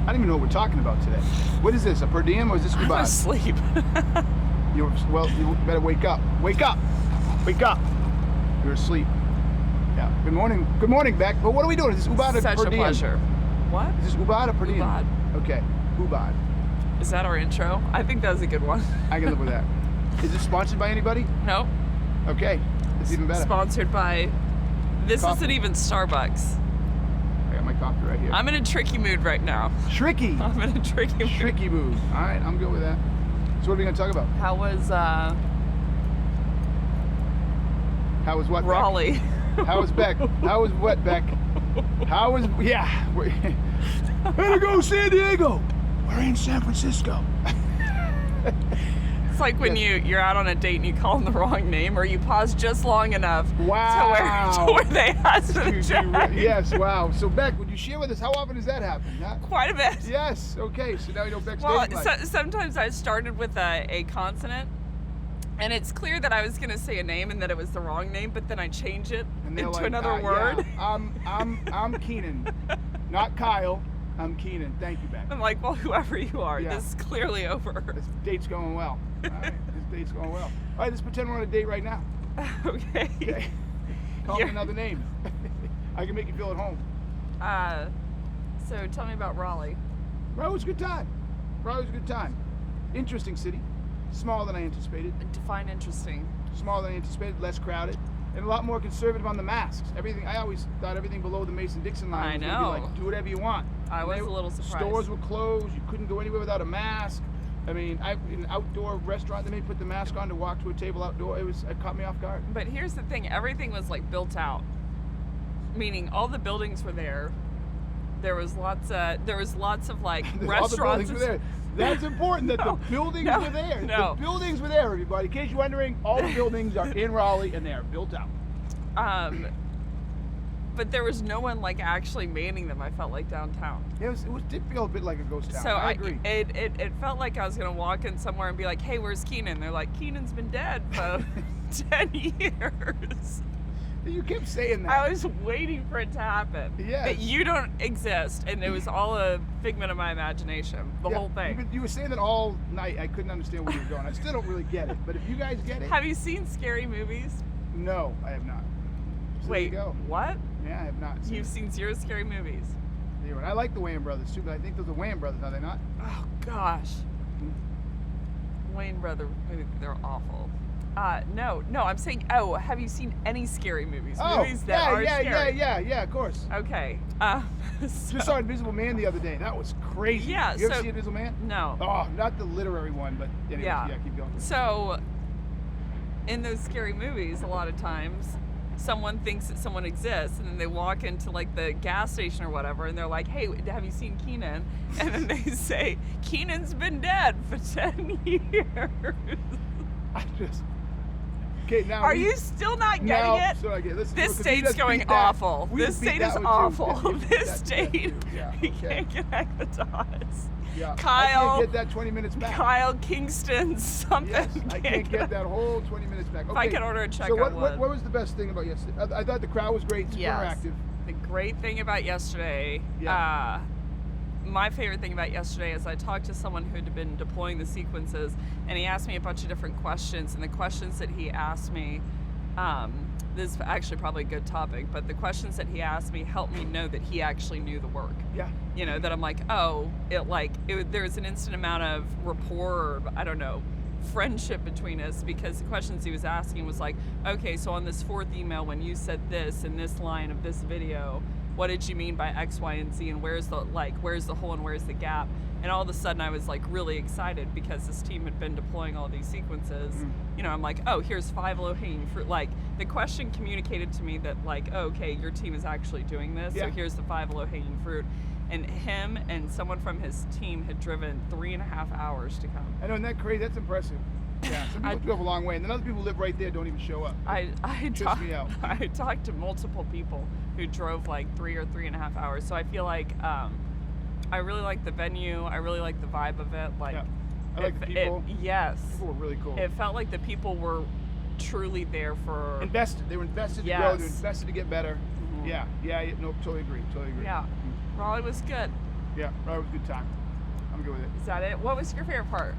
I don't even know what we're talking about today. What is this? A per diem or is this I'm Ubad? asleep. You better wake up. Wake up. Wake up. You're asleep. Yeah. Good morning. Good morning, Beck. But what are we doing? Is this Ubad or Such per a diem? pleasure. What? Is this Ubad or per diem? Ubad. Okay. Ubad. Is that our intro? I think that was a good one. I can live with that. Is it sponsored by anybody? No. Okay. It's even better. Sponsored by. This Coffee. isn't even Starbucks. I got my coffee right here. I'm in a tricky mood right now. Tricky. I'm in a tricky mood. Tricky mood. All right, I'm good with that. So what are we gonna talk about? How was what? Raleigh? Beck? How was Beck? How was what, Beck? How was Way to go, San Diego. We're in San Francisco. It's like when you're out on a date and you call them the wrong name, or you pause just long enough Wow. to where they ask the check. Yes, wow. So Beck, would you share with us how often does that happen? Huh? Quite a bit. Yes. Okay. So now you know Beck's Well, dating life. sometimes I started with a consonant, and it's clear that I was going to say a name and that it was the wrong name, but then I change it And they're into like, another word. Yeah, I'm Keenan, not Kyle. I'm Keenan. Thank you, Beck. I'm like, well, whoever you are, Yeah. this is clearly over. This date's going well. All right, this date's going well. All right, let's pretend we're on a date right now. Okay. Okay. Call me another name. I can make you feel at home. So tell me about Raleigh. Raleigh was a good time. Raleigh was a good time. Interesting city. Smaller than I anticipated. Define interesting. Smaller than I anticipated. Less crowded. And a lot more conservative on the masks. Everything. I always thought everything below the Mason-Dixon line I was going to know. be like, do whatever you want. I was a little surprised. Stores were closed. You couldn't go anywhere without a mask. I mean, in an outdoor restaurant, they may put the mask on to walk to a table outdoor. It caught me off guard. But here's the thing, everything was like built out. Meaning all the buildings were there. There was lots of like restaurants. All the buildings were there. That's important that the buildings were there. No. The buildings were there, everybody. In case you're wondering, all the buildings are in Raleigh and they are built out. But there was no one like actually manning them. I felt like downtown. It did feel a bit like a ghost town. So I agree. It felt like I was gonna walk in somewhere and be like, "Hey, where's Keenan?" They're like, "Keenan's been dead for 10 years." You kept saying that. I was waiting for it to happen. Yes. That you don't exist, and it was all a figment of my imagination. The whole thing. You were saying that all night. I couldn't understand where you were going. I still don't really get it. But if you guys get it, Have you seen scary movies? no, I have not. So there you Wait, go. what? Yeah, I have not. You've seen zero scary movies? Zero. I like the Wayans brothers too, but I think those are Wayans brothers, are they not? Oh gosh. Wayne brother movies, they're awful. No, I'm saying, have you seen any scary movies? Movies that are scary. Yeah, of course. Okay. Just saw Invisible Man the other day. That was crazy. Yeah, You ever so- see Invisible Man? No. Oh, not the literary one, but anyways, Yeah. keep going. So, in those scary movies, a lot of times, someone thinks that someone exists, and then they walk into like the gas station or whatever, and they're like, "Hey, have you seen Keenan?" And then they say, "Keenan's been dead for 10 years." I just. Okay, now. Are you still not getting no, it? So I get, listen, This because we state's just going beat that. awful. We This just beat state that is one, too. awful. Yeah, we beat This that state, too. Yeah, we okay. can't connect the dots. Yeah, I Kyle, can't get that 20 minutes back. Kyle Kingston, something. Yes, I can't get that whole 20 minutes back. Okay. If I could order a check, so I would. what was the best thing about yesterday? I thought the crowd was great, super Yes. interactive. The great thing about yesterday, my favorite thing about yesterday is I talked to someone who had been deploying the sequences, and he asked me a bunch of different questions, and the questions that he asked me, this is actually probably a good topic, but the questions that he asked me helped me know that he actually knew the work. Yeah. You know, that I'm like, there's an instant amount of rapport, or, I don't know, friendship between us, because the questions he was asking was like, okay, so on this fourth email, when you said this in this line of this video, what did you mean by X, Y, and Z, and where's the hole and where's the gap? And all of a sudden I was like really excited because this team had been deploying all these sequences. You know, I'm like, oh, here's 5 low-hanging fruit. Like, the question communicated to me that like, oh, okay, your team is actually doing this, so here's the 5 low-hanging fruit. And him and someone from his team had driven 3.5 hours to come. I know, isn't that crazy? That's impressive. Yeah, some people drove a long way, and then other people who live right there don't even show up. I Trips me out. talked to multiple people who drove like 3 or 3.5 hours. So I feel like I really like the venue. I really like the vibe of it. Like, I like the people. Yes. People were really cool. It felt like the people were truly there for invested. They were invested to grow. They were invested to get better. Yeah. No, totally agree. Yeah. Raleigh was good. Yeah, Raleigh was a good time. I'm good with it. Is that it? What was your favorite part?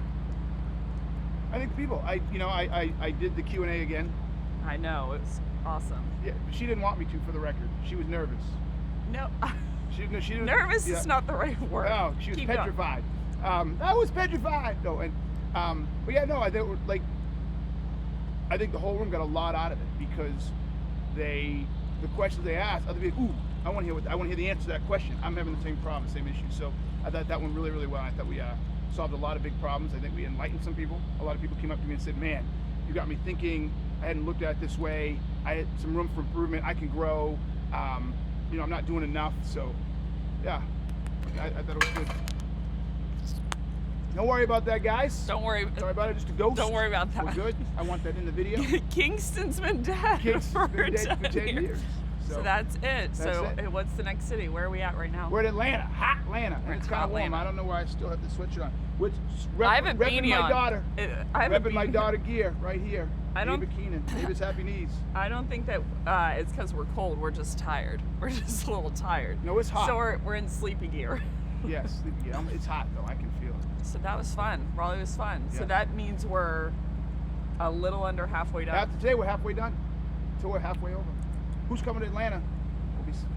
I think people. I did the Q&A again. I know, it was awesome. Yeah, she didn't want me to, for the record. She was nervous. No, She didn't. nervous yeah. is not the right word. No, she was Keep going. petrified. I was petrified. No, and but yeah, no, I think I think the whole room got a lot out of it because the questions they asked, other people, ooh, I want to hear the answer to that question. I'm having the same problem, same issue. So I thought that went really, really well. I thought we solved a lot of big problems. I think we enlightened some people. A lot of people came up to me and said, "Man, you got me thinking. I hadn't looked at it this way. I had some room for improvement. I can grow. I'm not doing enough." So yeah, I thought it was good. Don't worry about that, guys. Don't worry. Sorry about it. Just a ghost. Don't worry about that. We're good. I want that in the video. Kingston's been dead for 10 years. So that's it. That's it. What's the next city? Where are we at right now? We're in Atlanta, hot Atlanta, and it's kind of warm. Atlanta. I don't know why I still have the sweatshirt on. I have a repping beanie my on. daughter. I have a Repping my beanie. daughter gear right here. I don't- David Keenan. David's happy knees. I don't think that it's because we're cold. We're just tired. We're just a little tired. No, it's hot. So we're in sleepy gear. Yes, sleepy gear. It's hot though. I can feel it. So that was fun. Raleigh was fun. Yeah. So that means we're a little under halfway done. After today, we're halfway done. So we're halfway over. Who's coming to Atlanta?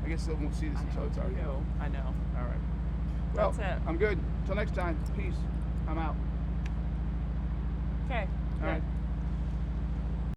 I guess they won't see this until it's already over. I know. All right. Well, That's it. I'm good. Until next time. Peace. I'm out. Okay. All right.